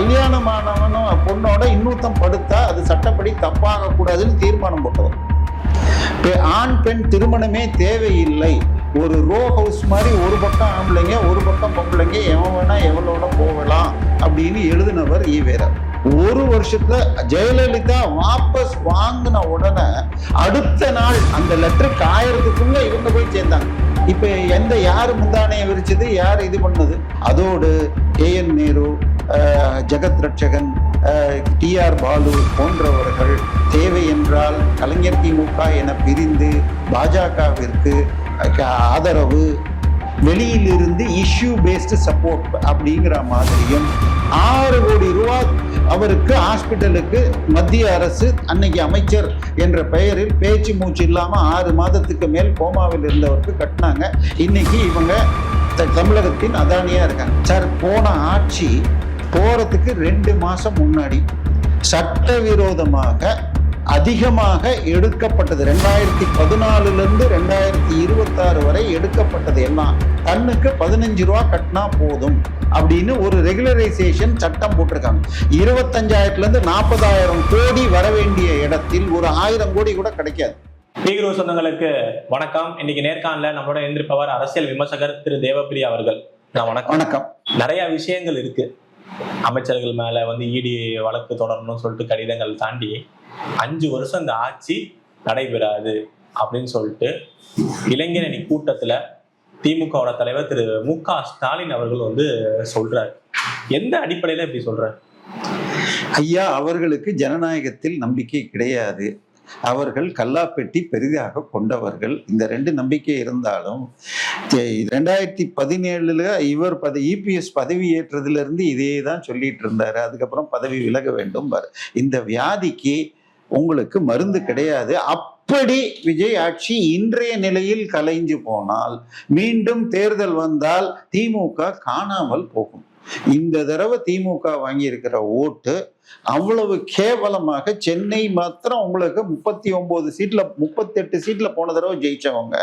கல்யாணமானவனும் பொண்ணோட இன்னொருத்தம் படுத்தா அது சட்டப்படி தப்பாக கூடாதுன்னு தீர்மானம் போட்டவர். ஆண் பெண் திருமணமே தேவையில்லை, ஒரு ரோ ஹவுஸ் மாதிரி ஒரு பக்கம் ஆம்பளைங்க ஒரு பக்கம் பொம்பளைங்க எவன் வேணா எவளோட போகலாம் அப்படின்னு எழுதினவர் ஈவேரா. ஒரு வருஷத்துல ஜெயலலிதா வாபஸ் வாங்கின உடனே அடுத்த நாள் அந்த லெட்டர் காயறதுக்குள்ள இவங்க போய் சேர்ந்தாங்க. இப்ப யாரு முந்தானையை விரிச்சது, யார் இது பண்ணது? அதோடு KN நேரு, ஜெகத் ரட்சகன், TR பாலு போன்றவர்கள் தேவை என்றால் கலைஞர் திமுக என பிரிந்து பாஜகவிற்கு ஆதரவு, வெளியிலிருந்து இஷ்யூ பேஸ்டு சப்போர்ட் அப்படிங்கிற மாதிரியும் 6 கோடி ரூபாய் அவருக்கு ஹாஸ்பிட்டலுக்கு மத்திய அரசு அன்னைக்கு அமைச்சர் என்ற பெயரில் பேச்சு மூச்சு இல்லாம 6 மாதத்துக்கு மேல் கோமாவில் இருந்தவருக்கு கட்டினாங்க. இன்னைக்கு இவங்க தமிழகத்தின் அதானியா இருக்காங்க. சார், போன ஆட்சி போறதுக்கு 2 மாசம் முன்னாடி சட்டவிரோதமாக அதிகமாக எடுக்கப்பட்டது 2014 2026 வரை எடுக்கப்பட்டது எல்லாம் டன்னுக்கு 15 ரூபா கட்டினா போதும் அப்படின்னு ஒரு ரெகுலரைசேஷன் சட்டம் போட்டிருக்காங்க. 25,000 40,000 கோடி வர வேண்டிய இடத்தில் ஒரு 1000 கோடி கூட கிடைக்காது. பீக்ரோ சொந்தங்களுக்கு வணக்கம். இன்னைக்கு நேர்காணல நம்மளோட எழுந்திருப்பவர் அரசியல் விமர்சகர் திரு தேவப்பிரியா அவர்கள். வணக்கம். நிறைய விஷயங்கள் இருக்கு. அமைச்சர்கள் மேல ED வழக்கு தொடரணும்னு சொல்லிட்டு கடிதங்கள் தாண்டி 5 வருஷம் இந்த ஆட்சி நடைபெறாது அப்படின்னு சொல்லிட்டு இளைஞரணி கூட்டத்துல திமுகவோட தலைவர் திரு MK ஸ்டாலின் அவர்கள் சொல்றாரு. எந்த அடிப்படையில இப்படி சொல்றாரு? ஐயா, அவர்களுக்கு ஜனநாயகத்தில் நம்பிக்கை கிடையாது. அவர்கள் கல்லாப்பெட்டி பெரிதாக கொண்டவர்கள். இந்த 2 நம்பிக்கை இருந்தாலும் 2017 இவர் EPS பதவி ஏற்றதுல இருந்து இதே தான் சொல்லிட்டு இருந்தாரு. அதுக்கப்புறம் பதவி விலக வேண்டும். இந்த வியாதிக்கு உங்களுக்கு மருந்து கிடையாது. அப்படி விஜய் ஆட்சி இன்றைய நிலையில் கலைஞ்சு போனால், மீண்டும் தேர்தல் வந்தால் திமுக காணாமல் போகும். இந்த தடவை திமுக வாங்கி இருக்கிற ஓட்டு அவ்வளவு கேவலமாக, சென்னை மாத்திரம் உங்களுக்கு 39 சீட்ல 38 சீட்ல போன தடவை ஜெயிச்சவங்க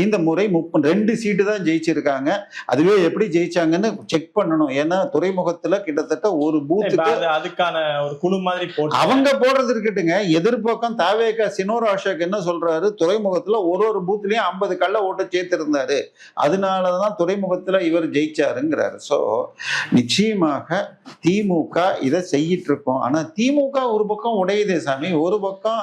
இந்த முறை 2 சீட்டு தான் ஜெயிச்சிருக்காங்க. அதுவே எப்படி ஜெயிச்சாங்கன்னு செக் பண்ணணும். ஏன்னா துறைமுகத்துல கிட்டத்தட்ட ஒரு பூத்துக்கு அதுக்கான ஒரு குழு மாதிரி அவங்க போடுறது இருக்கட்டுங்க. எதிர்பக்கம் தாவேகா சினோர் அசோக் என்ன சொல்றாரு, துறைமுகத்துல ஒரு பூத்துலயும் 50 கள்ள ஓட்ட சேர்த்திருந்தாரு, அதனாலதான் துறைமுகத்துல இவர் ஜெயிச்சாருங்கிறாரு. சோ நிச்சயமாக திமுக இதை செய்யிட்டு இருக்கோம். ஆனா திமுக ஒரு பக்கம் உடையதே சாமி, ஒரு பக்கம்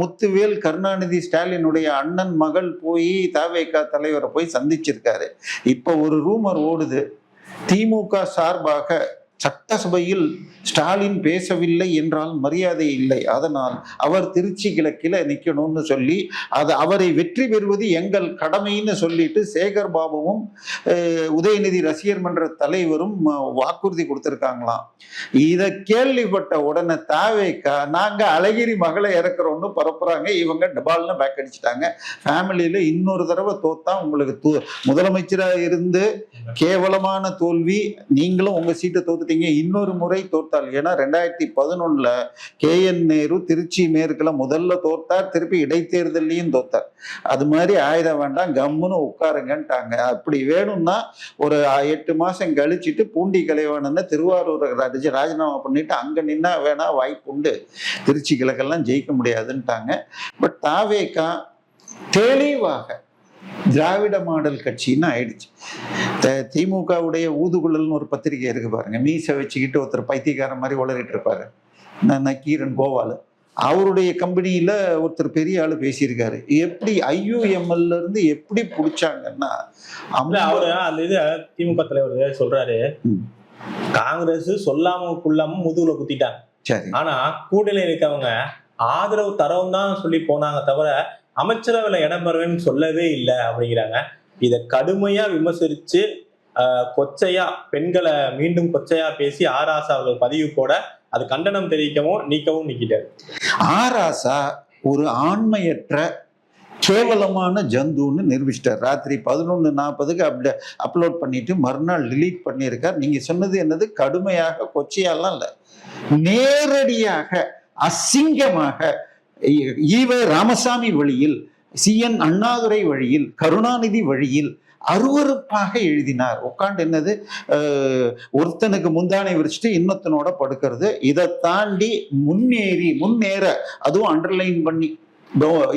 முத்துவேல் கருணாநிதி ஸ்டாலினுடைய அண்ணன் மகள் போய் தாவேகா தலைவரை போய் சந்திச்சிருக்காரு. இப்ப ஒரு ரூமர் ஓடுது, திமுக சார்பாக சட்டசபையில் ஸ்டாலின் பேசவில்லை என்றால் மரியாதை இல்லை, அதனால் அவர் திருச்சி கிழக்கில நிக்கணும்னு சொல்லி அவரை வெற்றி பெறுவது எங்கள் கடமைன்னு சொல்லிட்டு சேகர் பாபுவும் உதயநிதி ரசிகர் மன்ற தலைவரும் வாக்குறுதி கொடுத்திருக்காங்களாம். இதை கேள்விப்பட்ட உடனே தாவேக்கா நாங்க அழகிரி மகளை இறக்குறோம்னு பரப்புறாங்க. இவங்க டபால்னு பேக் அடிச்சுட்டாங்க. ஃபேமிலியில இன்னொரு தடவை தோத்தா உங்களுக்கு முதலமைச்சராக இருந்து கேவலமான தோல்வி, நீங்களும் உங்க சீட்டை தோத்துட்டீங்க. இன்னொரு முறை தோற்றால், ஏன்னா 2011 KN நேரு திருச்சி மேற்குல முதல்ல தோற்றார், திருப்பி இடைத்தேர்தலையும் தோத்தார். அது மாதிரி ஆயுத வேண்டாம், கம்முன்னு உட்காருங்கன்ட்டாங்க. அப்படி வேணும்னா ஒரு 8 மாசம் கழிச்சுட்டு பூண்டி கலைவாணன்னு திருவாரூர் ராஜினாமா பண்ணிட்டு அங்க நின்னா வேணா வாய்ப்பு உண்டு, திருச்சி கிழக்கெல்லாம் ஜெயிக்க முடியாதுன்ட்டாங்க. பட் தாவேகா தெளிவாக திராவிட மாடல் கட்சின்னு ஆயிடுச்சு. திமுகவுடைய ஊதுகுழல்னு ஒரு பத்திரிகை இருக்கு பாருங்க, மீசை வச்சுக்கிட்டு ஒருத்தர் பைத்தியக்காரன் மாதிரி உளறிட்டு இருப்பாரு, நக்கீரன் கோவால். அவருடைய கம்பெனியில ஒருத்தர் பெரிய ஆளு பேசியிருக்காரு. எப்படி IUML இருந்து எப்படி புடிச்சாங்கன்னா, அவரு அந்த இது திமுக தலைவர் சொல்றாரு, காங்கிரஸ் சொல்லாம கொள்ளாம முதுகுல குத்திட்டாங்க. சரி, ஆனா கூட்டணியில இருக்கவங்க ஆதரவு தரவும் தான் சொல்லி போனாங்க தவிர அமைச்சரவையில இடம் பெறுவேன்னு சொல்லவே இல்லை அப்படிங்கிறாங்க. இதை கடுமையா விமர்சிச்சு கொச்சையா பெண்களை மீண்டும் கொச்சையா பேசி ஆராசா அவர்கள் பதிவு போட அது கண்டனம் தெரிவிக்கவும் நீக்கவும் நீக்கிட்டாரு. ஆராசா ஒரு ஆண்மையற்ற கேவலமான ஜந்துன்னு நிரூபிச்சிட்டார். ராத்திரி 11:40 அப்லோட் பண்ணிட்டு மறுநாள் டிலீட் பண்ணியிருக்கார். நீங்க சொன்னது என்னது, கடுமையாக கொச்சையாலாம் இல்லை, நேரடியாக அசிங்கமாக ஈவ ராமசாமி வழியில், CN அண்ணாதுரை வழியில், கருணாநிதி வழியில் அருவருப்பாக எழுதினார். உட்காந்து என்னது ஒருத்தனுக்கு முந்தானை விரிச்சுட்டு இன்னொருத்தனோட படுக்கிறது. இதை தாண்டி முன்னேற அதுவும் அண்டர்லைன் பண்ணி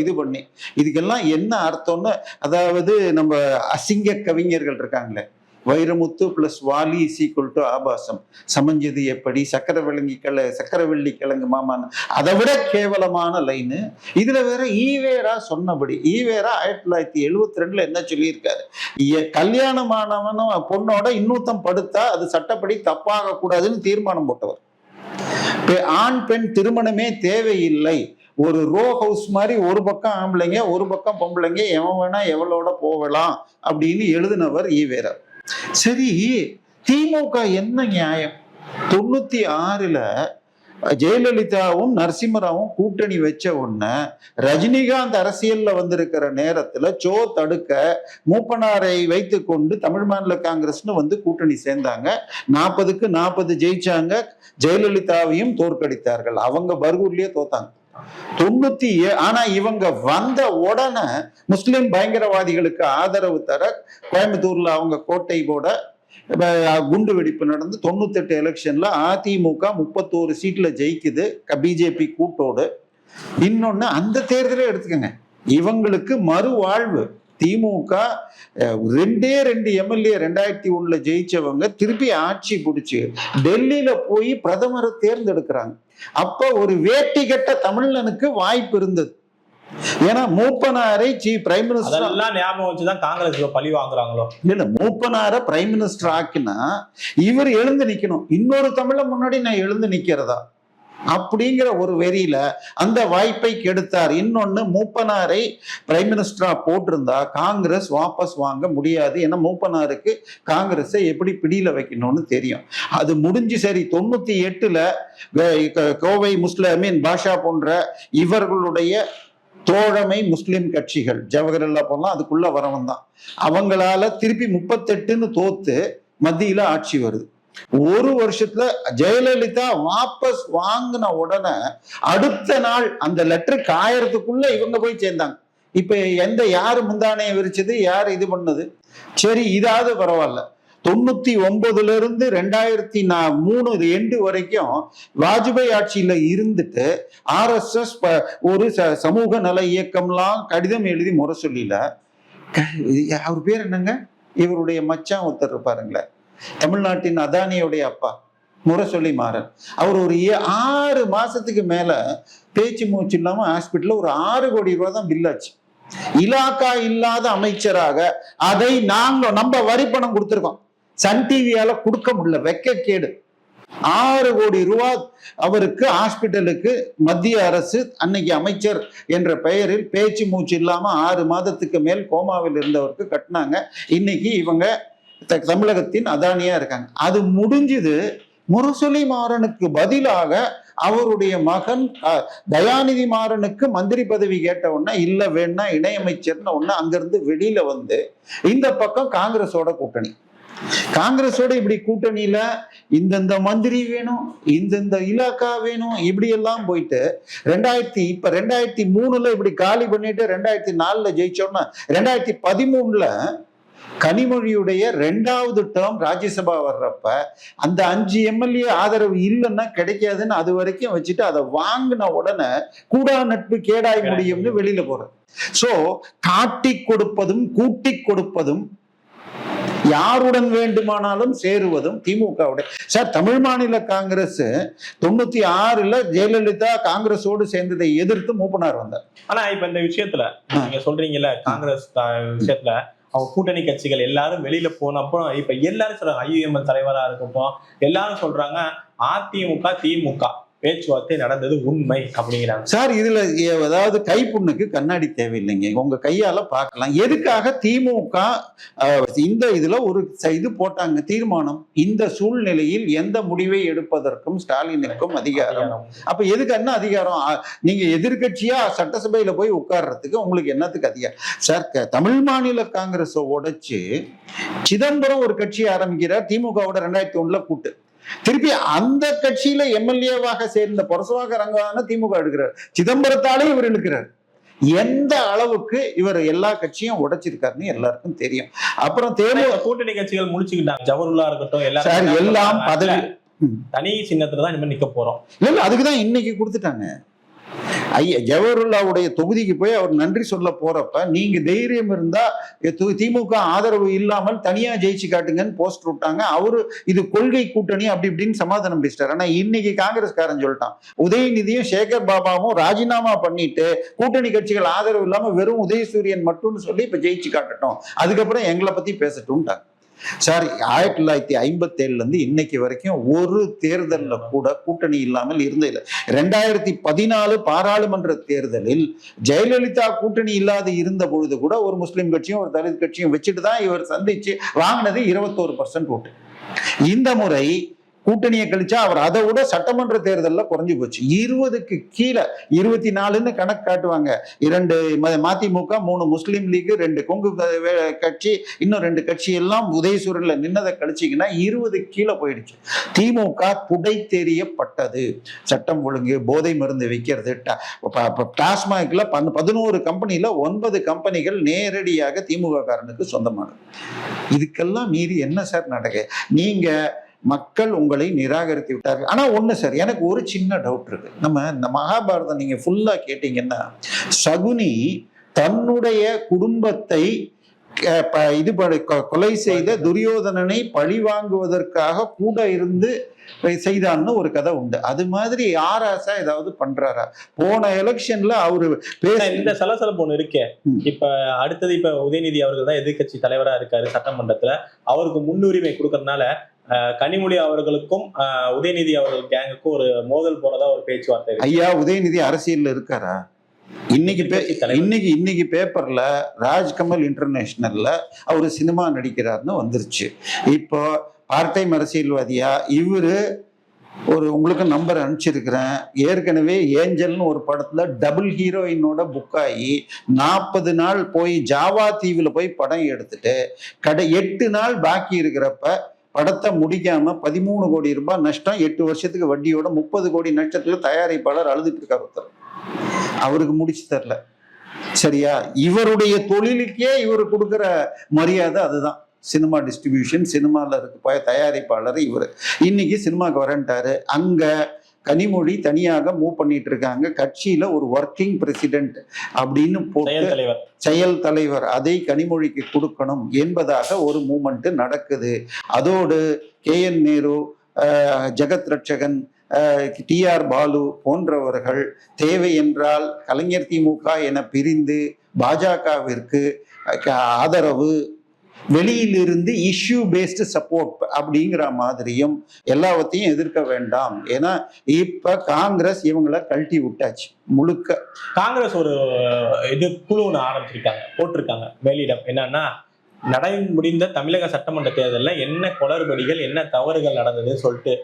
இது பண்ணி இதுக்கெல்லாம் என்ன அர்த்தம்னு, அதாவது நம்ம அசிங்க கவிஞர்கள் இருக்காங்களே, Vairamuthu plus Vaali is equal to ஆபாசம், சமஞ்சது எப்படி, சக்கரவள்ளி கிழங்கு மாமான்னு, அதை விட கேவலமான லைனு. இதுல வேற ஈவேரா சொன்னபடி, ஈவேரா 1972 என்ன சொல்லியிருக்காரு, கல்யாணமானவனும் பொண்ணோட இன்னொருத்தம் படுத்தா அது சட்டப்படி தப்பாக கூடாதுன்னு தீர்மானம் போட்டவர். ஆண் பெண் திருமணமே தேவையில்லை, ஒரு ரோ ஹவுஸ் மாதிரி ஒரு பக்கம் ஆம்பளைங்க ஒரு பக்கம் பொம்பளைங்க, எவன் வேணா எவளோட போகலாம் அப்படின்னு எழுதினவர் ஈவேரா. சரி, திமுக என்ன நியாயம்? 96ல ஜெயலலிதாவும் நரசிம்மராவும் கூட்டணி வச்ச உடனே ரஜினிகாந்த் அரசியல்ல வந்திருக்கிற நேரத்துல தடுக்க மூப்பனாரை வைத்து கொண்டு தமிழ் மாநில காங்கிரஸ்னு வந்து கூட்டணி சேர்ந்தாங்க. 40க்கு 40 ஜெயிச்சாங்க. ஜெயலலிதாவையும் தோற்கடித்தார்கள். அவங்க பர்கூர்லயே தோத்தாங்க. ஆனா இவங்க வந்த உடனே முஸ்லிம் பயங்கரவாதிகளுக்கு ஆதரவு தர கோயம்புத்தூர்ல அவங்க கோட்டை போட குண்டு வெடிப்பு நடந்து 98 எலெக்ஷன்ல அதிமுக 31 சீட்ல ஜெயிக்குது பிஜேபி கூட்டோடு. இன்னொன்னு, அந்த தேர்தலே எடுத்துக்கங்க, இவங்களுக்கு மறுவாழ்வு. திமுக 2 எம்எல்ஏ 2001 ஜெயிச்சவங்க திருப்பி ஆட்சி பிடிச்சு டெல்லியில போய் பிரதமரை தேர்ந்தெடுக்கிறாங்க. அப்ப ஒரு வேட்டி கட்ட தமிழனுக்கு வாய்ப்பு இருந்தது. ஏன்னா மூப்பனாரை பிரைம் மினிஸ்டர் ஞாபகம் வச்சுதான் காங்கிரஸ் பழி வாங்குறாங்களோ இல்ல, மூப்பனாரை பிரைம் மினிஸ்டர் ஆக்கினா இவர் எழுந்து நிக்கணும், இன்னொரு தமிழ முன்னாடி நான் எழுந்து நிக்கிறதா அப்படிங்கிற ஒரு வெறியில அந்த வாய்ப்பை கெடுத்தார். இன்னொன்னு, மூப்பனாரை பிரைம் மினிஸ்டரா போட்டிருந்தா காங்கிரஸ் வாபஸ் வாங்க முடியாது. ஏன்னா மூப்பனாருக்கு காங்கிரஸை எப்படி பிடியில வைக்கணும்னு தெரியும். அது முடிஞ்சு சரி 98ல கோவை முஸ்லிம் பாஷா போன்ற இவர்களுடைய தோழமை முஸ்லிம் கட்சிகள், ஜவஹர்லா போலாம் அதுக்குள்ள வரவன் தான், அவங்களால திருப்பி 38ன்னு தோத்து மத்தியில ஆட்சி வருது. ஒரு வருஷத்துல ஜெயலலிதா வாபஸ் வாங்கின உடனே அடுத்த நாள் அந்த லெட்டர் காயறதுக்குள்ள இவங்க போய் சேர்ந்தாங்க. இப்ப யாரு முந்தானையை விரிச்சது, யாரு இது பண்ணது? சரி, இதாவது பரவாயில்ல. 99ல இருந்து 2003 எண்டு வரைக்கும் வாஜ்பாய் ஆட்சியில இருந்துட்டு RSS ஒரு சமூக நல இயக்கம்லாம் கடிதம் எழுதி முரசொலியில, அவர் பேர் என்னங்க, இவருடைய மச்சான் ஒருத்தர் இருப்பாருங்களேன், தமிழ்நாட்டின் அதானியோடைய அப்பா முரசொலி மாறன், அவர் ஒரு 6 மாசத்துக்கு மேல பேச்சு மூச்சு இல்லாம ஹாஸ்பிட்டல்ல ஒரு 6 கோடி ரூபாய் தான் பில்லாச்சு. இலாக்கா இல்லாத அமைச்சராக அதை நம்ம வரி பணம் கொடுத்திருக்கோம், சன் டிவியால கொடுக்க முடியல, வெக்கக்கேடு. 6 கோடி ரூபாய் அவருக்கு ஹாஸ்பிட்டலுக்கு மத்திய அரசு அன்னைக்கு அமைச்சர் என்ற பெயரில் பேச்சு மூச்சு இல்லாம 6 மாதத்துக்கு மேல் கோமாவில் இருந்தவருக்கு கட்டினாங்க. இன்னைக்கு இவங்க தமிழகத்தின் அதானியா இருக்காங்க. அது முடிஞ்சது. முரசொலி மாறனுக்கு பதிலாக அவருடைய மகன் தயாநிதி மாறனுக்கு மந்திரி பதவி கேட்ட உடனே இல்ல வேணா இணையமைச்சர்னு ஒண்ணு அங்கிருந்து வெளியில வந்து இந்த பக்கம் காங்கிரஸோட கூட்டணி. காங்கிரஸோட இப்படி கூட்டணியில இந்தந்த மந்திரி வேணும், இந்தந்த இலாக்கா வேணும், இப்படி எல்லாம் போயிட்டு 2003ல இப்படி காலி பண்ணிட்டு 2004ல ஜெயிச்சோம்னா 2013ல கனிமொழியுடைய 2வது டேர்ம் ராஜ்யசபா வர்றப்ப அந்த 5 எம்எல்ஏ ஆதரவு இல்லைன்னா கிடைக்காதுன்னு அது வரைக்கும் வச்சுட்டு அதை வாங்கின உடனே கூடா நட்பு கேடாய் முடியும்னு வெளியில போறது. சோ காட்டி கொடுப்பதும் கூட்டி கொடுப்பதும் யாருடன் வேண்டுமானாலும் சேருவதும் திமுகவுடைய. சார், தமிழ் மாநில காங்கிரஸ் 96ல ஜெயலலிதா காங்கிரஸோடு சேர்ந்ததை எதிர்த்து மூப்பனார் வந்தார். ஆனா இப்ப இந்த விஷயத்துல நீங்க சொல்றீங்கல்ல, காங்கிரஸ் விஷயத்துல அவங்க கூட்டணி கட்சிகள் எல்லாரும் வெளியில போனப்போ இப்ப எல்லாரும் சொல்றாங்க, IUML தலைவரா இருக்கட்டும் எல்லாரும் சொல்றாங்க அதிமுக திமுக பேச்சுவார்த்தை நடந்தது உண்மை அப்படிங்கிறாங்க. சார், இதுல அதாவது கைப்புண்ணுக்கு கண்ணாடி தேவையில்லைங்க, உங்க கையால பார்க்கலாம். எதுக்காக திமுக இந்த இதுல ஒரு இது போட்டாங்க தீர்மானம், இந்த சூழ்நிலையில் எந்த முடிவை எடுப்பதற்கும் ஸ்டாலினுக்கும் அதிகாரம். அப்ப எதுக்கு என்ன அதிகாரம்? நீங்க எதிர்கட்சியா சட்டசபையில போய் உட்கார்றதுக்கு உங்களுக்கு என்னத்துக்கு அதிகாரம்? சார், தமிழ் மாநில காங்கிரஸை உடைச்சு சிதம்பரம் ஒரு கட்சி ஆரம்பிக்கிறார் திமுகவோட 2001ல கூட்டு. திருப்பி அந்த கட்சியில எம்எல்ஏவாக சேர்ந்த பொரசவாக ரங்கவான திமுக எடுக்கிறார், சிதம்பரத்தாலே இவர் இழுக்கிறார். எந்த அளவுக்கு இவர் எல்லா கட்சியும் உடைச்சிருக்காருன்னு எல்லாருக்கும் தெரியும். அப்புறம் தேமுதிக கூட்டணி கட்சிகள் முடிச்சுக்கிட்டாங்க. ஜவஹர்லா இருக்கட்டும், சார் எல்லாம் பதவி தனி சின்னத்துல தான் இனிமே நிக்க போறோம். இல்ல அதுக்குதான் இன்னைக்கு கொடுத்துட்டாங்க. ஜவஹர்லாவுடைய தொகுதிக்கு போய் அவர் நன்றி சொல்ல போறப்ப நீங்க தைரியம் இருந்தா திமுக ஆதரவு இல்லாமல் தனியா ஜெயிச்சு காட்டுங்கன்னு போஸ்டர் விட்டாங்க. அவரு இது கொள்கை கூட்டணி அப்படி இப்படின்னு சமாதானம் பேசிட்டாரு. ஆனா இன்னைக்கு காங்கிரஸ்காரன் சொல்லிட்டான், உதயநிதியும் சேகர் பாபாவும் ராஜினாமா பண்ணிட்டு கூட்டணி கட்சிகள் ஆதரவு இல்லாம வெறும் உதயசூரியன் மட்டும்னு சொல்லி இப்ப ஜெயிச்சு காட்டட்டும், அதுக்கப்புறம் எங்களை பத்தி பேசட்டும்ட்டாங்க. சார் 1957 இருந்து இன்னைக்கு வரைக்கும் ஒரு தேர்தலில் கூட கூட்டணி இல்லாமல் இருந்ததில்லை. 2014 பாராளுமன்ற தேர்தலில் ஜெயலலிதா கூட்டணி இல்லாத இருந்த பொழுது கூட ஒரு முஸ்லிம் கட்சியும் ஒரு தலித் கட்சியும் வச்சுட்டு தான் இவர் சந்திச்சு வாங்கினது 21% ஓட்டு. இந்த முறை கூட்டணியை கழிச்சா அவர் அதை விட சட்டமன்ற தேர்தலில் குறைஞ்சு போச்சு. 20க்கு கீழே 24ன்னு கணக்கு காட்டுவாங்க. 2 மதிமுக, 3 முஸ்லீம் லீக், 2 கொங்கு கட்சி, இன்னும் 2 கட்சி எல்லாம் உதயசூரன்ல நின்னதை கழிச்சிங்கன்னா 20 கீழே போயிடுச்சு. திமுக புடை தெரியப்பட்டது. சட்டம் ஒழுங்கு, போதை மருந்து விற்கிறது, டாஸ்மாக்ல 11 கம்பெனில 9 கம்பெனிகள் நேரடியாக திமுக காரனுக்கு சொந்தமானது. இதுக்கெல்லாம் மீறி என்ன சார் நடக்கு? நீங்க மக்கள் உங்களை நிராகரித்து விட்டார்கள். ஆனா ஒண்ணு சார், எனக்கு ஒரு சின்ன டவுட் இருக்கு. நம்ம இந்த மகாபாரதம் நீங்க ஃபுல்லா கேட்டீங்கன்னா, சகுனி தன்னுடைய குடும்பத்தை கொலை செய்த துரியோதனனை பழி வாங்குவதற்காக கூட இருந்து செய்தான்னு ஒரு கதை உண்டு. அது மாதிரி ஆராசா ஏதாவது பண்றாரா? போன எலெக்ஷன்ல அவரு இந்த சலசலப்பு ஒண்ணு இருக்கே. இப்ப அடுத்தது இப்ப உதயநிதி அவர்கள் தான் எதிர்கட்சி தலைவரா இருக்காரு சட்டமன்றத்துல. அவருக்கு முன்னுரிமை கொடுக்கறதுனால கனிமொழி அவர்களுக்கும் உதயநிதி அவர்கள் கேங்குக்கும் ஒரு மோதல் போறதா ஒரு பேச்சுவார்த்தை. ஐயா, உதயநிதி அரசியல்ல இருக்காரா? இன்னைக்கு பேப்பர்ல ராஜ்கமல் இன்டர்நேஷனல்ல அவரு சினிமா நடிக்கிறார்னு வந்துருச்சு. இப்போ பார்ட் டைம் அரசியல்வாதியா இவரு உங்களுக்கு நம்பர் அனுப்பிச்சிருக்கிறேன். ஏற்கனவே ஏஞ்சல்னு ஒரு படத்துல டபுள் ஹீரோயினோட புக் ஆகி 40 நாள் போய் ஜாவா தீவுல போய் படம் எடுத்துட்டு 8 நாள் பாக்கி இருக்கிறப்ப படத்தை முடிக்காம 13 கோடி ரூபாய் நஷ்டம், 8 வருஷத்துக்கு வட்டியோட 30 கோடி நஷ்டத்துல தயாரிப்பாளர் அழுதுட்டு இருக்கார் ஒருத்தர். அவருக்கு முடிச்சு தரல. சரியா? இவருடைய தொழிலுக்கே இவர் கொடுக்குற மரியாதை அதுதான். சினிமா டிஸ்ட்ரிபியூஷன், சினிமால இருக்கு தயாரிப்பாளர் இவர். இன்னைக்கு சினிமாக்கு வரன்ட்டாரு. அங்க கனிமொழி தனியாக மூவ் பண்ணிட்டு இருக்காங்க. கட்சியில ஒரு ஒர்க்கிங் பிரசிடென்ட் அப்படின்னு போட்டு செயல் தலைவர் அதை கனிமொழிக்கு கொடுக்கணும் என்பதாக ஒரு மூவ்மெண்ட் நடக்குது. அதோடு KN நேரு, ஜெகத் ரட்சகன், TR பாலு போன்றவர்கள் தேவை என்றால் கலைஞர் திமுக என பிரிந்து பாஜகவிற்கு ஆதரவு, வெளியிலிருந்து இஷ்யூ பேஸ்டு சப்போர்ட் அப்படிங்கிற மாதிரியும் எல்லாவற்றையும் எதிர்க்க வேண்டாம். ஏன்னா இப்ப காங்கிரஸ் இவங்களை கழட்டி விட்டாச்சு முழுக்க. காங்கிரஸ் ஒரு இது குழு ஒன்று ஆரம்பிச்சிருக்காங்க, போட்டிருக்காங்க மேலிடம். என்னன்னா, முடிந்த தமிழக சட்டமன்ற தேர்தலில் என்ன குளறுபடிகள், என்ன தவறுகள் நடந்ததுன்னு சொல்லிட்டு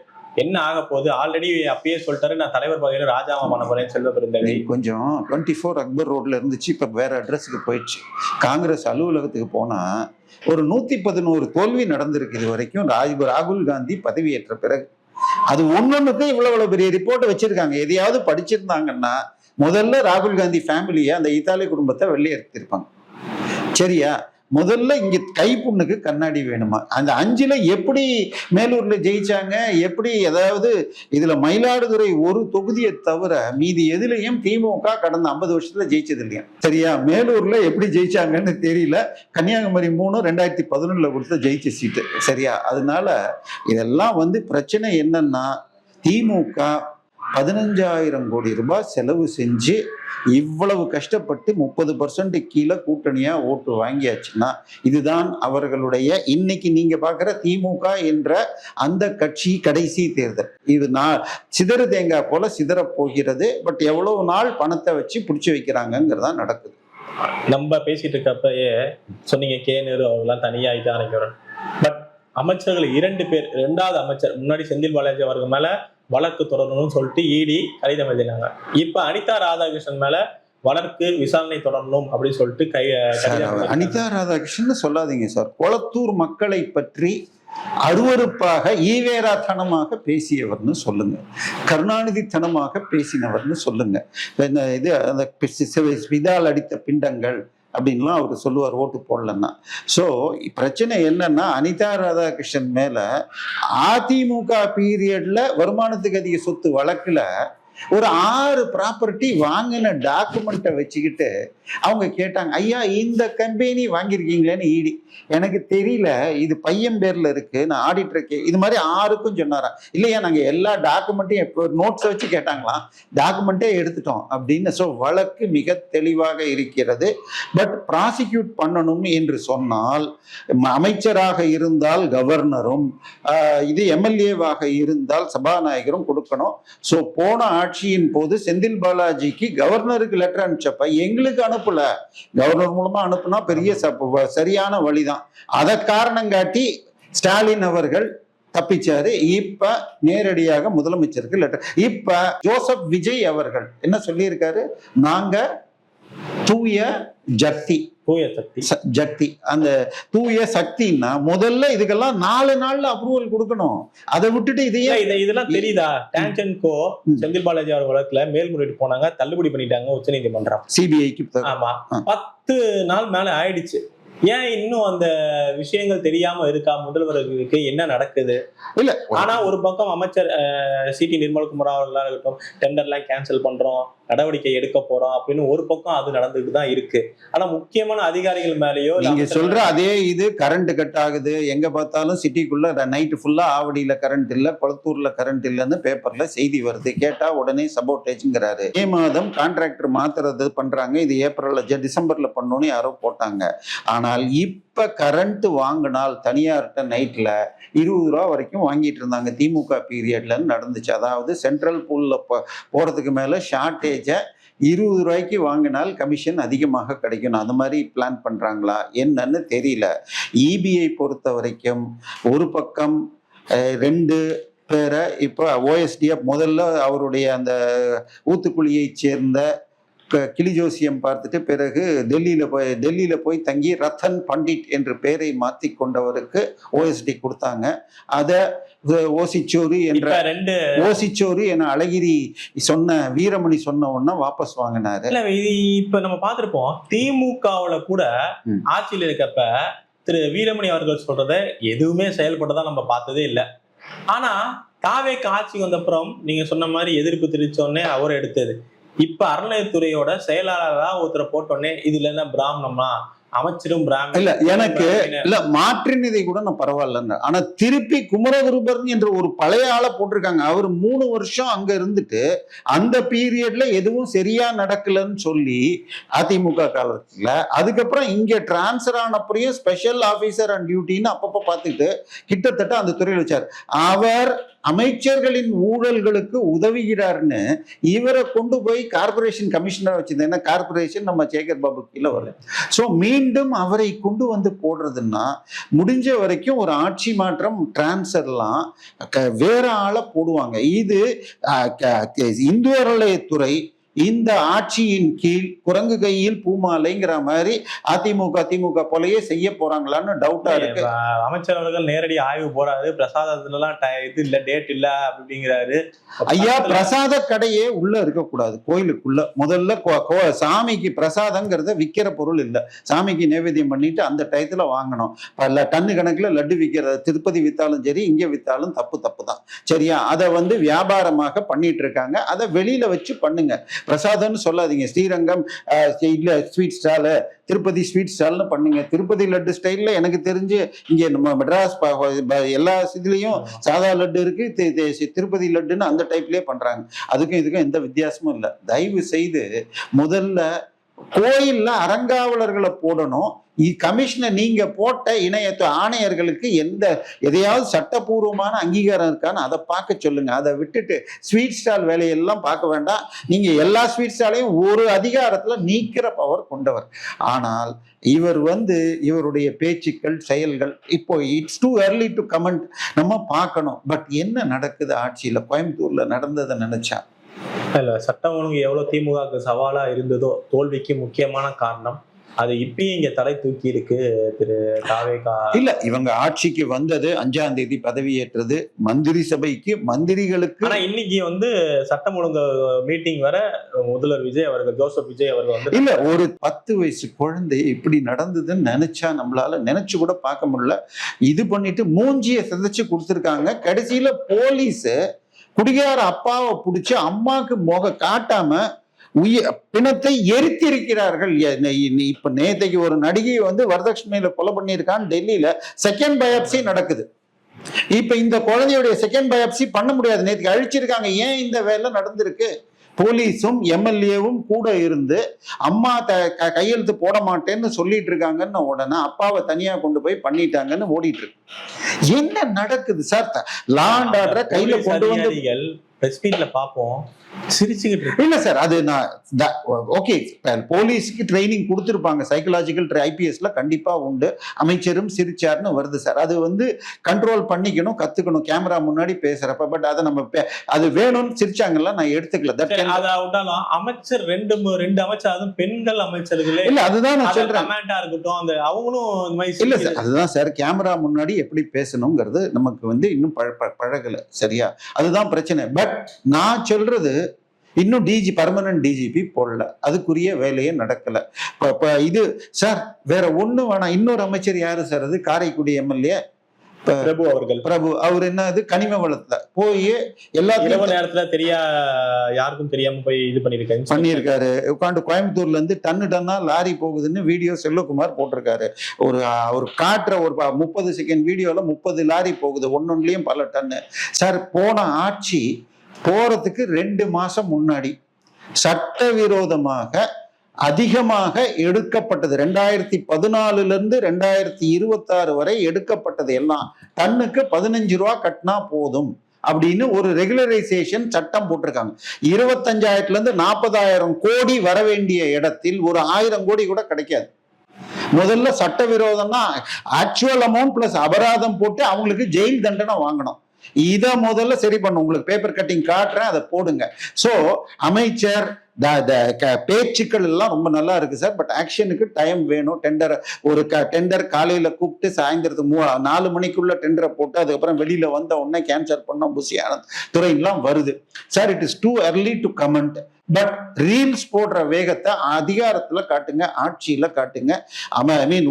என்ன ஆக போகுது. ஆல்ரெடி அப்பயே சொல்லிட்டாரு, நான் தலைவர் பதவியில ராஜாமா பண்ண போறேன்னு செல்வ பெருந்தகை. கொஞ்சம் 24 அக்பர் ரோட்ல இருந்துச்சு, இப்ப வேற அட்ரஸுக்கு போயிடுச்சு. காங்கிரஸ் அலுவலகத்துக்கு போனா ஒரு 111 தோல்வி நடந்திருக்கு இது வரைக்கும் ராகுல் காந்தி பதவியேற்ற பிறகு. அது ஒன்னொன்னுக்கும் இவ்வளவு பெரிய ரிப்போர்ட் வச்சிருக்காங்க. எதையாவது படிச்சிருந்தாங்கன்னா முதல்ல ராகுல் காந்தி ஃபேமிலியை, அந்த இத்தாலி குடும்பத்தை வெளியேற்றிருப்பாங்க. சரியா? முதல்ல இங்க கைப்புண்ணுக்கு கண்ணாடி வேணுமா? அந்த 5ல எப்படி மேலூர்ல ஜெயிச்சாங்க? எப்படி? அதாவது இதுல மயிலாடுதுறை ஒரு தொகுதியை தவிர மீதி எதுலையும் திமுக கடந்த 50 வருஷத்துல ஜெயிச்சது இல்லையா? சரியா? மேலூர்ல எப்படி ஜெயிச்சாங்கன்னு தெரியல. கன்னியாகுமரி 3 2011ல கொடுத்த ஜெயிச்ச சீட்டு. சரியா? அதனால இதெல்லாம் பிரச்சனை என்னன்னா, திமுக 15,000 கோடி ரூபாய் செலவு செஞ்சு இவ்வளவு கஷ்டப்பட்டு 30% கீழே கூட்டணியா ஓட்டு வாங்கியாச்சுன்னா, இதுதான் அவர்களுடைய இன்னைக்கு நீங்க பாக்குற திமுக என்ற அந்த கட்சி கடைசி தேர்தல். இது சிதறு தேங்காய் போல சிதற போகிறது. பட் எவ்வளவு நாள் பணத்தை வச்சு பிடிச்சி வைக்கிறாங்கிறதா நடக்குது. நம்ம பேசிட்டு இருக்கப்பயே சொன்னீங்க KN நேரு அவங்கெல்லாம் தனியா இது ஆரம்பிக்கிறோம். பட் அமைச்சர்கள் 2 பேர், 2வது அமைச்சர் முன்னாடி செந்தில் பாலாஜி அவர்கள் மேல வழக்கு தொடரணும்னு சொல்லிட்டு ED கடிதம் எழுதினாங்க. இப்ப அனிதா ராதாகிருஷ்ணன் மேல வழக்கு விசாரணை தொடரணும் அப்படின்னு சொல்லிட்டு அனிதா ராதாகிருஷ்ணன் சொல்லாதீங்க சார். கொளத்தூர் மக்களை பற்றி அருவருப்பாக ஈவேராத்தனமாக பேசியவர்னு சொல்லுங்க, கருணாநிதித்தனமாக பேசினவர்னு சொல்லுங்க. இது அந்த விதால் அடித்த பிண்டங்கள் அப்படின்லாம் அவர் சொல்லுவார் ஓட்டு போடலன்னா. ஸோ பிரச்சனை என்னன்னா, அனிதா ராதாகிருஷ்ணன் மேல அதிமுக பீரியட்ல வருமானத்துக்கு அதிக சொத்து வழக்குல ஒரு 6 ப்ராப்பர்ட்டி வாங்கின டாக்குமெண்ட்டை வச்சுக்கிட்டு அவங்க கேட்டாங்க, ஐயா இந்த கம்பெனி வாங்கியிருக்கீங்களேன்னு ஈடி. எனக்கு தெரியல, இது பையன் பேர்ல இருக்கு, நான் ஆடிட்டருக்கு இது மாதிரி 6க்கும் சொன்னாரா. இல்லையா நாங்கள் எல்லா டாக்குமெண்ட்டையும் எப்போ நோட்ஸை வச்சு கேட்டாங்களாம், டாக்குமெண்ட்டே எடுத்துட்டோம் அப்படின்னு. ஸோ வழக்கு மிக தெளிவாக இருக்கிறது. பட் ப்ராசிக்யூட் பண்ணணும் என்று சொன்னால் அமைச்சராக இருந்தால் கவர்னரும், இது எம்எல்ஏவாக இருந்தால் சபாநாயகரும் கொடுக்கணும். ஸோ போன ஆட்சியின் போது செந்தில் பாலாஜிக்கு கவர்னருக்கு லெட்டர் அனுப்பிச்சப்ப எங்களுக்கு அனுப்பல, கவர்னர் மூலமா அனுப்புனா பெரிய சரியான வழிதான். அதை காரணம் காட்டி ஸ்டாலின் அவர்கள் தப்பிச்சாரு. இப்ப நேரடியாக முதலமைச்சருக்கு லெட்டர். இப்ப ஜோசப் விஜய் அவர்கள் என்ன சொல்லியிருக்காரு, நாங்க தூய ஜக்தி, ஜக்தி அந்த தூய சக்தின்னா முதல்ல இதுக்கெல்லாம் 4 நாள்ல அப்ரூவல் கொடுக்கணும். அதை விட்டுட்டு இதெல்லாம் தெரியுதா? டான்சன்கோ செந்தில் பாலாஜி அவர் வழக்குல மேல்முறையீடு போனாங்க, தள்ளுபடி பண்ணிட்டாங்க உச்ச நீதிமன்றம், சிபிஐக்கு. ஆமா, 10 நாள் மேல ஆயிடுச்சு. ஏன் இன்னும் அந்த விஷயங்கள் தெரியாம இருக்கா முதல்வருக்கு? என்ன நடக்குது? இல்ல, ஆனா ஒரு பக்கம் அமைச்சர் சிடி நிர்மல்குமார் அவர்களா இருக்கட்டும், டெண்டர்லாம் கேன்சல் பண்றோம், நடவடிக்கை எடுக்க போறோம் அப்படின்னு ஒரு பக்கம் அது நடந்துட்டு தான் இருக்கு. ஆனா முக்கியமான அதிகாரிகள் மேலேயோ நீங்க சொல்ற அதே இது கரண்ட் கட் ஆகுது, எங்க பார்த்தாலும் சிட்டிக்குள்ள நைட்டு ஃபுல்லா ஆவடியில கரண்ட் இல்ல, கொளத்தூர்ல கரண்ட் இல்லைன்னு பேப்பர்ல செய்தி வருது. கேட்டா உடனே சபோர்டேஜ்ங்கிறாரு. மே மாதம் கான்ட்ராக்டர் மாத்துறது பண்றாங்க, இது ஏப்ரல்ல டிசம்பர்ல பண்ணணும்னு யாரோ போட்டாங்க. ஆனால் இப்ப கரண்ட் வாங்கினால் தனியார்கிட்ட நைட்ல 20 ரூபா வரைக்கும் வாங்கிட்டு இருந்தாங்க. திமுக பீரியட்ல நடந்துச்சு. அதாவது சென்ட்ரல் பூல்ல போறதுக்கு மேல ஷார்டேஜ 20 ரூபாய்க்கு வாங்கினால் கமிஷன் அதிகமாக கிடைக்கும். அந்த மாதிரி பிளான் பண்றாங்களா என்னன்னு தெரியல. இபிஐ பொறுத்த வரைக்கும் ஒரு பக்கம் 2 பேரை இப்ப ஓஎஸ்டிஎஃப் முதல்ல அவருடைய அந்த ஊத்துக்குழியை சேர்ந்த கிளிஜோசியம் பார்த்துட்டு பிறகு டெல்லியில போய் தங்கி ரத்தன் பண்டிட் என்று பெயரை மாத்தி கொண்டவருக்கு ஓஎஸ்டி கொடுத்தாங்க. அதை ஓசிச்சோறு என அழகிரி சொன்ன வீரமணி சொன்ன உடனே வாபஸ் வாங்கினாரு. இப்ப நம்ம பார்த்திருப்போம், திமுகவுல கூட ஆட்சியில் இருக்கப்ப திரு வீரமணி அவர்கள் சொல்றத எதுவுமே செயல்பட்டதா நம்ம பார்த்ததே இல்லை. ஆனா தாவேக்கு ஆட்சிக்கு வந்த அப்புறம் நீங்க சொன்ன மாதிரி எதிர்ப்பு தெரிவிச்சோடனே அவர் எடுத்தது. இப்ப அறநிலையத்துறையோட செயலாளரா ஒருத்தரை போட்டோடனே இதுல என்ன பிராமணமா அமைச்சரும் பிராமணன் இல்ல, எனக்கு இல்ல மாற்றின் இதை கூட நான் பரவாயில்ல. ஆனா திருப்பி குமரகுருபரன் என்ற ஒரு பழைய ஆளை போட்டிருக்காங்க. அவர் 3 வருஷம் அங்க இருந்துட்டு அந்த பீரியட்ல எதுவும் சரியா நடக்கலன்னு சொல்லி அதிமுக காலத்துல, அதுக்கப்புறம் இங்க டிரான்ஸ்பர் ஆனப்பறையும் ஸ்பெஷல் ஆபீசர் அண்ட் டியூட்டின்னு அப்பப்ப பார்த்துட்டு கிட்டத்தட்ட அந்த துறையில் வச்சார். அவர் அமைச்சர்களின் ஊழல்களுக்கு உதவுகிறார்னு இவரை கொண்டு போய் கார்பரேஷன் கமிஷனர் வச்சிருந்தேன். கார்பரேஷன் நம்ம சேகர் பாபு கீழே வருது. ஸோ மீண்டும் அவரை கொண்டு வந்து போடுறதுன்னா முடிஞ்ச வரைக்கும் ஒரு ஆட்சி மாற்றம் டிரான்ஸ்ஃபர்லாம் வேற ஆளை போடுவாங்க. இது இந்து அறநிலையத்துறை இந்த ஆட்சியின் கீழ் குரங்கு கையில் பூமாலைங்கிற மாதிரி திமுக போலயே செய்ய போறாங்களான்னு டவுட்டா இருக்கு. அமைச்சர் அவர்கள் நேரடி ஆய்வு போறாரு, பிரசாதத்துலாம் இது இல்ல, டேட் இல்ல அப்படிங்கிறாரு. ஐயா, பிரசாத கடையே உள்ள இருக்கக்கூடாது கோயிலுக்குள்ள. முதல்ல சாமிக்கு பிரசாதங்கிறத விற்கிற பொருள் இல்லை. சாமிக்கு நைவேத்தியம் பண்ணிட்டு அந்த டயத்துல வாங்கணும். டன்னு கணக்குல லட்டு விற்கிறது, திருப்பதி வித்தாலும் சரி இங்க வித்தாலும் தப்பு தான். சரியா? அதை வியாபாரமாக பண்ணிட்டு இருக்காங்க. அதை வெளியில வச்சு பண்ணுங்க. பிரசாதம்னு சொல்லாதீங்க. ஸ்ரீரங்கம் இல்ல ஸ்வீட் ஸ்டாலு, திருப்பதி ஸ்வீட் ஸ்டால்னு பண்ணுங்க. திருப்பதி லட்டு ஸ்டைல்ல எனக்கு தெரிஞ்சு இங்க நம்ம மெட்ராஸ் எல்லா இதுலயும் சாதா லட்டு இருக்கு, திருப்பதி லட்டுன்னு அந்த டைப்லயே பண்றாங்க. அதுக்கும் இதுக்கும் எந்த வித்தியாசமும் இல்லை. தயவு செய்து முதல்ல கோயில்ல அறங்காவலர்களை போடணும். கமிஷனர் நீங்க போட்ட இணையத்து ஆணையர்களுக்கு எதையாவது சட்டபூர்வமான அங்கீகாரம் இருக்கான்னு அதை பார்க்க சொல்லுங்க. அதை விட்டுட்டு ஸ்வீட் ஸ்டால் வேலையெல்லாம் பார்க்க வேண்டாம். நீங்க எல்லா ஸ்வீட் ஸ்டாலையும் ஒரு அதிகாரத்துல நீக்கிற பவர் கொண்டவர். ஆனால் இவர் இவருடைய பேச்சுக்கள் செயல்கள் இப்போ it's too early to comment. நம்ம பார்க்கணும். பட் என்ன நடக்குது ஆட்சியில? கோயம்புத்தூர்ல நடந்ததை நினைச்சா இல்ல, சட்டம் ஒழுங்கு எவ்வளவு திமுக சவாலா இருந்ததோ தோல்விக்கு முக்கியமான காரணம் அது இப்பயும் இங்க தலை தூக்கி இருக்கு திரு தாவேகா. இல்ல, இவங்க ஆட்சிக்கு வந்தது 5ஆம் தேதி பதவியேற்றது. மந்திரி சபைக்கு மந்திரிகளுக்கு ஆனா இன்னைக்கு வந்து சட்டம் ஒழுங்கு மீட்டிங் வர முதல்வர் விஜய் அவர்கள், ஜோசப் விஜய் அவர்கள் வந்து இல்ல, ஒரு 10 வயசு குழந்தை இப்படி நடந்ததுன்னு நினைச்சா நம்மளால நினைச்சு கூட பார்க்க முடியல. இது பண்ணிட்டு மூஞ்சிய சிதைச்சு கொடுத்துருக்காங்க. கடைசியில போலீஸ் குடிகார அப்பாவை பிடிச்சு அம்மாக்கு முக காட்டாம பிணத்தை எரித்திருக்கிறார்கள். இப்ப நேத்தைக்கு ஒரு நடிகை வந்து வரதட்சணையில கொலை பண்ணியிருக்கான்னு டெல்லியில செகண்ட் பயாப்சி நடக்குது. இப்ப இந்த குழந்தையுடைய செகண்ட் பயாப்சி பண்ண முடியாது, நேற்றுக்கு அழிச்சிருக்காங்க. ஏன் இந்த வேலை நடந்திருக்கு? போலீஸும் எம்எல்ஏவும் கூட இருந்து அம்மா கையெழுத்து போட மாட்டேன்னு சொல்லிட்டு இருக்காங்கன்னு உடனே அப்பாவை தனியா கொண்டு போய் பண்ணிட்டாங்கன்னு ஓடிட்டு இருக்கு. என்ன நடக்குது சார்? லா அண்ட் ஆர்டரை கையில கொண்டு வந்து பிரஸ் மீட்ல பாப்போம், சிரிச்சுக்கிட்டு இருக்கு. இல்ல சார், அது நான் ஓகே, போலீஸ்க்கு ட்ரைனிங் கொடுத்துருப்பாங்க, சைக்கலாஜிக்கல் ஐபிஎஸ்ல கண்டிப்பா உண்டு. அமைச்சரும் சிரிச்சாருன்னு வருது சார். அது வந்து கண்ட்ரோல் பண்ணிக்கணும், கத்துக்கணும் கேமரா முன்னாடி பேசுறப்ப. பட் அதை நம்ம அது வேணும்னு சிரிச்சாங்கல்ல, நான் எடுத்துக்கல. அமைச்சர் ரெண்டு அமைச்சர், அதுவும் பெண்கள் அமைச்சர்களே இல்ல, அதுதான் நான் சொல்றேன். கமெண்டா இருக்கட்டும், அந்த அவங்களும் இல்ல சார், அதுதான் சார், கேமரா முன்னாடி எப்படி பேசணுங்கிறது நமக்கு வந்து இன்னும் பழகல, சரியா? அதுதான் பிரச்சனை. பட் நான் சொல்றது இன்னும் பர்மனன்ட் டிஜிபி போடல, அதுக்குரிய வேலையே நடக்கல. இது சார் வேற ஒண்ணு வேணாம். இன்னொரு அமைச்சர் யாரு சார்? அது காரைக்குடி எம்எல்ஏ பிரபு அவர்கள். பிரபு அவர் என்னது கனிம வளத்துல போய் எல்லாத்தையும் நேரத்துல யாருக்கும் தெரியாம போய் இது பண்ணிருக்காரு. உட்காந்து கோயம்புத்தூர்ல இருந்து டன்னா லாரி போகுதுன்னு வீடியோ செல்வகுமார் போட்டிருக்காரு. ஒரு காட்டுற ஒரு 30 செகண்ட் வீடியோல 30 லாரி போகுது, ஒன்னொன்னுலயும் பல டன்னு. சார், போன ஆட்சி போறதுக்கு 2 மாசம் முன்னாடி சட்டவிரோதமாக அதிகமாக எடுக்கப்பட்டது 2014 இருந்து 2026 வரை எடுக்கப்பட்டது எல்லாம் டன்னுக்கு 15 ரூபா கட்டினா போதும் அப்படின்னு ஒரு ரெகுலரைசேஷன் சட்டம் போட்டிருக்காங்க. 25,000 இருந்து 40,000 கோடி வர வேண்டிய இடத்தில் ஒரு 1000 கோடி கூட கிடைக்காது. முதல்ல சட்டவிரோதம்னா ஆக்சுவல் அமௌண்ட் பிளஸ் அபராதம் போட்டு அவங்களுக்கு ஜெயில் தண்டனை வாங்கணும். இதை முதல்ல சரி பண்ணும். உங்களுக்கு பேப்பர் கட்டிங் காட்டுறேன், அதை போடுங்க. சோ அமைச்சர் பேச்சுக்கள் எல்லாம் ரொம்ப நல்லா இருக்கு சார். பட் ஆக்ஷனுக்கு டைம் வேணும். டெண்டர் காலையில கூப்பிட்டு சாயந்தரத்துக்கு 4 மணிக்குள்ள டெண்டரை போட்டு அதுக்கப்புறம் வெளியில வந்த உடனே கேன்சல் பண்ண புசியான துறையெல்லாம் வருது சார். It is too early to comment. But reels போடுற வேகத்தை அதிகாரத்துல காட்டுங்க, ஆட்சியில காட்டுங்க.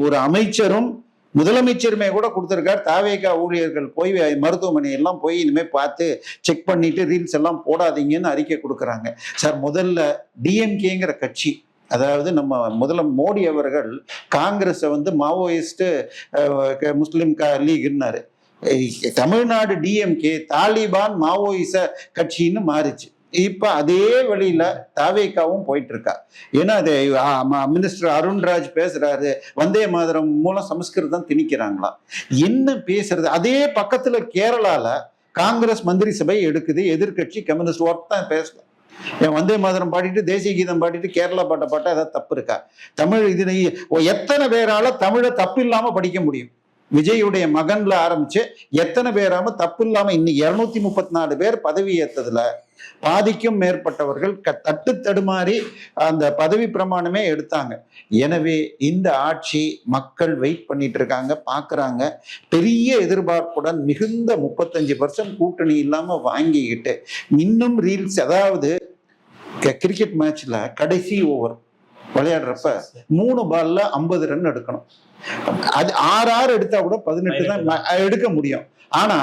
ஒரு அமைச்சரும் முதலமைச்சருமே கூட கொடுத்திருக்காரு. தாவேகா ஊழியர்கள் போய் மருத்துவமனை எல்லாம் போய் இனிமே பார்த்து செக் பண்ணிட்டு ரீல்ஸ் எல்லாம் போடாதீங்கன்னு அறிக்கை கொடுக்குறாங்க சார். முதல்ல டிஎம்கேங்கிற கட்சி, அதாவது நம்ம முதல்ல மோடி அவர்கள் காங்கிரஸை வந்து மாவோயிஸ்ட் முஸ்லிம் லீக்னாரு. தமிழ்நாடு டிஎம்கே தாலிபான் மாவோயிச கட்சின்னு மாறிச்சு. இப்ப அதே வழியில தாவேகாவும் போயிட்டு இருக்கா. ஏன்னா அது மினிஸ்டர் அருண்ராஜ் பேசுறாரு, வந்தே மாதரம் மூலம் சமஸ்கிருதம் திணிக்கிறாங்களா, என்ன பேசுறது? அதே பக்கத்துல கேரளால காங்கிரஸ் மந்திரி சபை எடுக்குது, எதிர்கட்சி கம்யூனிஸ்ட் ஒர்க் தான் பேசலாம். வந்தே மாதரம் பாடிட்டு தேசிய கீதம் பாடிட்டு கேரளா பாட்டா ஏதாவது தப்பு இருக்கா? தமிழ் இது எத்தனை பேரால தமிழை தப்பு இல்லாம படிக்க முடியும்? விஜயுடைய மகன்ல ஆரம்பிச்சு எத்தனை பேராம தப்பு இல்லாம இன்னைக்கு 234 பேர் பதவி ஏற்றதுல பாதிக்கும் மேற்பட்டவர்கள் தட்டு தடுமாறி அந்த பதவி பிரமாணமே எடுத்தாங்க. எனவே இந்த ஆட்சி மக்கள் வெயிட் பண்ணிட்டு இருக்காங்க, பாக்குறாங்க. பெரிய எதிர்பார்ப்புடன் மிகுந்த 35% கூட்டணி இல்லாம வாங்கிக்கிட்டு இன்னும் ரீல்ஸ், அதாவது கிரிக்கெட் மேட்ச்ல கடைசி ஓவர் விளையாடுறப்ப 3 பால்ல 50 ரன் எடுக்கணும். அது 6 எடுத்தா கூட 18 தான் எடுக்க முடியும். ஆனா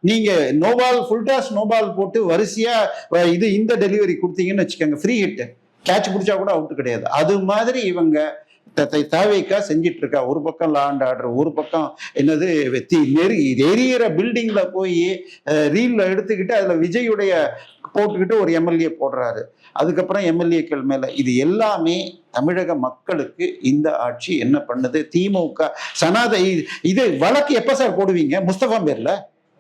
நீங்க நோபால் ஃபுல் டாஸ் நோபால் போட்டு வரிசையா இந்த டெலிவரி கொடுத்தீங்கன்னு வச்சுக்கோங்க, ஃப்ரீ ஹிட், கேட்ச் பிடிச்சா கூட அவுட் கிடையாது. அது மாதிரி இவங்க தாவேகா செஞ்சிட்டு இருக்கா. ஒரு பக்கம் லா அண்ட் ஆர்டர், ஒரு பக்கம் என்னது எரியிற பில்டிங்ல போய் ரீல்ல எடுத்துக்கிட்டு அதுல விஜயுடைய போட்டுக்கிட்டு ஒரு எம்எல்ஏ போடுறாரு. அதுக்கப்புறம் எம்எல்ஏக்கள் மேல இது எல்லாமே தமிழக மக்களுக்கு இந்த ஆட்சி என்ன பண்ணுது? திமுக இது வழக்கு எப்ப சார் போடுவீங்க? முஸ்தபா பேர்ல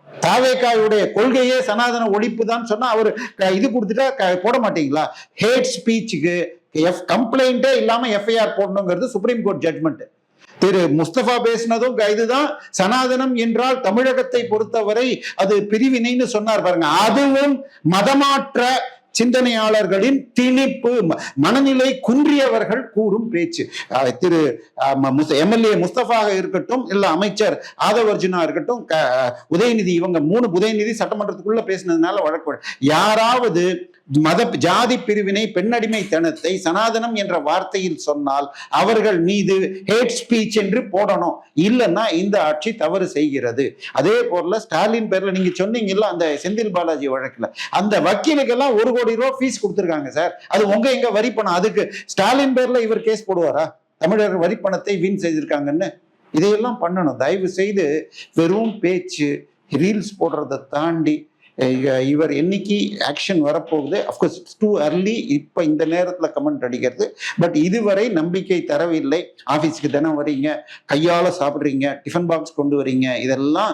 தாவேகாவுடைய கொள்கையே சனாதன ஒழிப்பு தான் சொன்னா அவரு இது கொடுத்துட்டா போட மாட்டீங்களா? ஹேட் ஸ்பீச்சுக்கு கம்ப்ளைண்டே இல்லாம எஃப்ஐஆர் போடணுங்கிறது சுப்ரீம் கோர்ட் ஜட்மெண்ட். திரு முஸ்தபா பேசினதும் இதுதான். சனாதனம் என்றால் தமிழகத்தை பொறுத்தவரை அது பிரிவினைன்னு சொன்னார் பாருங்க. அதுவும் மதமாற்ற சிந்தனையாளர்களின் திணிப்பு, மனநிலை குன்றியவர்கள் கூறும் பேச்சு. திரு எம்எல்ஏ முஸ்தபாக இருக்கட்டும், இல்ல அமைச்சர் ஆதவ் அர்ஜுனா இருக்கட்டும், உதயநிதி, இவங்க 3 உதயநிதி சட்டமன்றத்துக்குள்ள பேசினதுனால வழக்கு. யாராவது மத ஜாதி பிரிவினை, பெண்ணடிமைத்தனத்தை சனாதனம் என்ற வார்த்தையில் சொன்னால் அவர்கள் மீது ஹேட் ஸ்பீச் என்று போடணும். இல்லைன்னா இந்த ஆட்சி தவறு செய்கிறது. அதே போல ஸ்டாலின் பேர்ல நீங்க சொன்னீங்கல்ல அந்த செந்தில் பாலாஜி வழக்குல, அந்த வக்கீலுக்கெல்லாம் 1 கோடி ரூபாய் ஃபீஸ் கொடுத்திருக்காங்க சார். அது எங்க வரி பணம்? அதுக்கு ஸ்டாலின் பேர்ல இவர் கேஸ் போடுவாரா? தமிழர் வரி பணத்தை வீண் செய்திருக்காங்கன்னு. இதையெல்லாம் பண்ணணும். தயவு செய்து வெறும் பேச்சு, ரீல்ஸ் போடுறதை தாண்டி இவர் என்னைக்கு ஆக்ஷன் வரப்போகுது? அஃப்கோர்ஸ் டூ அர்லி இப்ப இந்த நேரத்துல கமெண்ட் அடிக்கிறது. பட் இதுவரை நம்பிக்கை தரவில்லை. ஆபீஸ்க்கு தினம் வரீங்க, கையால சாப்பிடுறீங்க, டிஃபன் பாக்ஸ் கொண்டு வரீங்க, இதெல்லாம்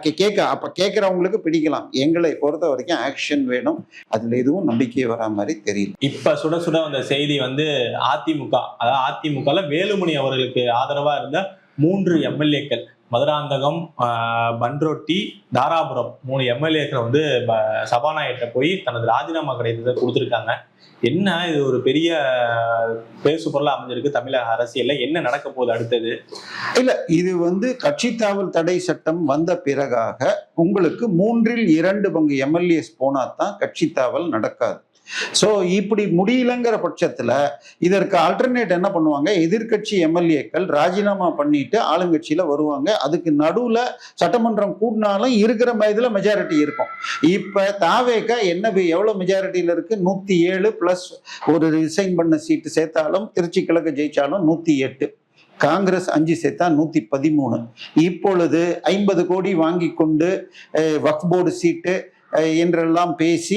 கேட்கறவங்களுக்கு பிடிக்கலாம். எங்களை பொறுத்த வரைக்கும் ஆக்ஷன் வேணும். அதுல எதுவும் நம்பிக்கை வரா மாதிரி தெரியல. இப்ப சுட சுட வந்த செய்தி அதிமுக, அதாவது அதிமுகல வேலுமணி அவர்களுக்கு ஆதரவா இருந்த 3 எம்எல்ஏக்கள், மதுராந்தகம், பன்ரோட்டி, தாராபுரம் 3 எம்எல்ஏக்கள் சபாநாயகர்கிட்ட போய் தனது ராஜினாமா கடிதத்தை கொடுத்துருக்காங்க. என்ன இது ஒரு பெரிய பேசு பொருளா அமைஞ்சிருக்கு தமிழக அரசியல்ல. என்ன நடக்க போகுது அடுத்தது? இல்ல, இது கட்சி தாவல் தடை சட்டம் வந்த பிறகாக உங்களுக்கு 3/2 பங்கு எம்எல்ஏஸ் போனா தான் கட்சி தாவல் நடக்காது. சோ இப்படி முடியலங்கிற பட்சத்துல இதற்கு ஆல்டர்னேட் என்ன பண்ணுவாங்க? எதிர்கட்சி எம்எல்ஏக்கள் ராஜினாமா பண்ணிட்டு ஆளுங்கட்சியில வருவாங்க. அதுக்கு நடுவுல சட்டமன்றம் கூடினாலும் இருக்கிற இதுல மெஜாரிட்டி இருக்கும். இப்ப தாவேக எவ்வளவு மெஜாரிட்டியில இருக்கு? 107 பிளஸ் ஒரு ரிசைன் பண்ண சீட்டு சேர்த்தாலும், திருச்சி கிழக்கு ஜெயிச்சாலும் 108. காங்கிரஸ் 5 சேர்த்தா 113. இப்பொழுது 50 கோடி வாங்கி கொண்டு வக்ஃப் போர்டு சீட்டு என்றெல்லாம் பேசி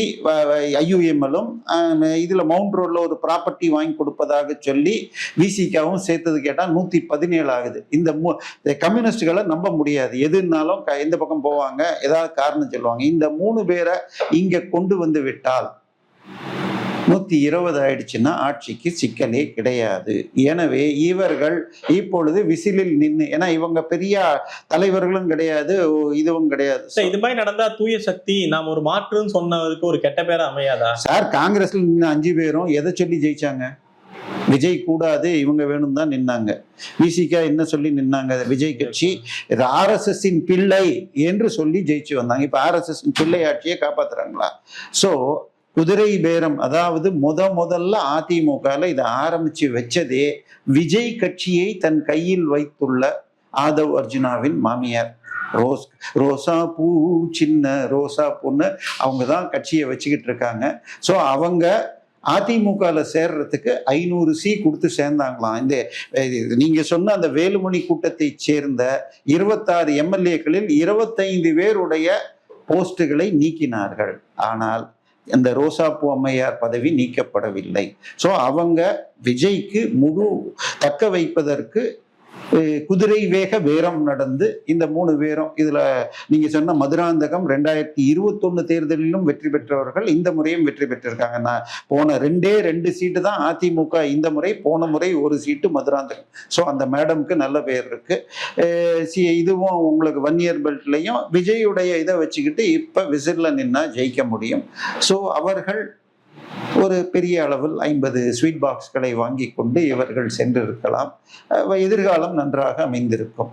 ஐயுஎம்எல்லும் இதுல மவுண்ட் ரோட்ல ஒரு ப்ராப்பர்ட்டி வாங்கி கொடுப்பதாக சொல்லி விசிகாவும் சேர்த்தது கேட்டா 117 ஆகுது. இந்த கம்யூனிஸ்டுகளை நம்ப முடியாது. எதுனாலும் எந்த பக்கம் போவாங்க, ஏதாவது காரணம் சொல்லுவாங்க. இந்த 3 பேரை இங்க கொண்டு வந்து விட்டால் 120 ஆயிடுச்சுன்னா ஆட்சிக்கு சிக்கலே கிடையாது. எனவே இவர்கள் இப்பொழுது விசிலில் நின்று, ஏன்னா இவங்க பெரிய தலைவர்களும் கிடையாது, இதுவும் கிடையாது. இது மாதிரி நடந்தா தூய சக்தி நாம் ஒரு மாற்றுன்னு சொன்னவருக்கு ஒரு கெட்ட பேரா அமையாதா சார்? காங்கிரஸ்ல நின்று 5 பேரும் எதை சொல்லி ஜெயிச்சாங்க? விஜய் கூடாது, இவங்க வேணும் தான் நின்னாங்க. விசிகா என்ன சொல்லி நின்னாங்க? விஜய் கட்சி RSS பிள்ளை என்று சொல்லி ஜெயிச்சு வந்தாங்க. இப்ப RSS பிள்ளை ஆட்சியை காப்பாத்துறாங்களா? சோ குதிரை பேரம், அதாவது முதல்ல அதிமுகல இதை ஆரம்பிச்சு வச்சதே விஜய் கட்சியை தன் கையில் வைத்துள்ள ஆதவ் அர்ஜுனாவின் மாமியார் ரோசா பூ, சின்ன ரோசா பூன்னு அவங்க தான் கட்சியை வச்சுக்கிட்டு இருக்காங்க. ஸோ அவங்க அதிமுகல சேர்றதுக்கு 500 சி கொடுத்து சேர்ந்தாங்களாம். நீங்க சொன்ன அந்த வேலுமணி கூட்டத்தை சேர்ந்த 26 எம்எல்ஏக்களில் 25 பேருடைய போஸ்டுகளை நீக்கினார்கள். ஆனால் இந்த ரோசாப்பூ அம்மையார் பதவி நீக்கப்படவில்லை. ஸோ அவங்க விஜய்க்கு முழு தக்க வைப்பதற்கு குதிரை வேக பேரம் நடந்து இந்த 3 பேரும், இதுல நீங்க சொன்ன மதுராந்தகம் 2021 தேர்தலிலும் வெற்றி பெற்றவர்கள், இந்த முறையும் வெற்றி பெற்றிருக்காங்க. நான் போன 2 சீட்டு தான் அதிமுக இந்த முறை, போன முறை 1 சீட்டு மதுராந்தகம். ஸோ அந்த மேடம்க்கு நல்ல பேர் இருக்கு. இதுவும் உங்களுக்கு 1 இயர் பெல்ட்லையும் விஜயுடைய இதை வச்சுக்கிட்டு இப்ப விசில்ல நின்னா ஜெயிக்க முடியும். ஸோ அவர்கள் ஒரு பெரிய அளவில் 50 ஸ்வீட் பாக்ஸ்களை வாங்கி கொண்டு இவர்கள் சென்றிருக்கலாம். எதிர்காலம் நன்றாக அமைந்திருக்கும்.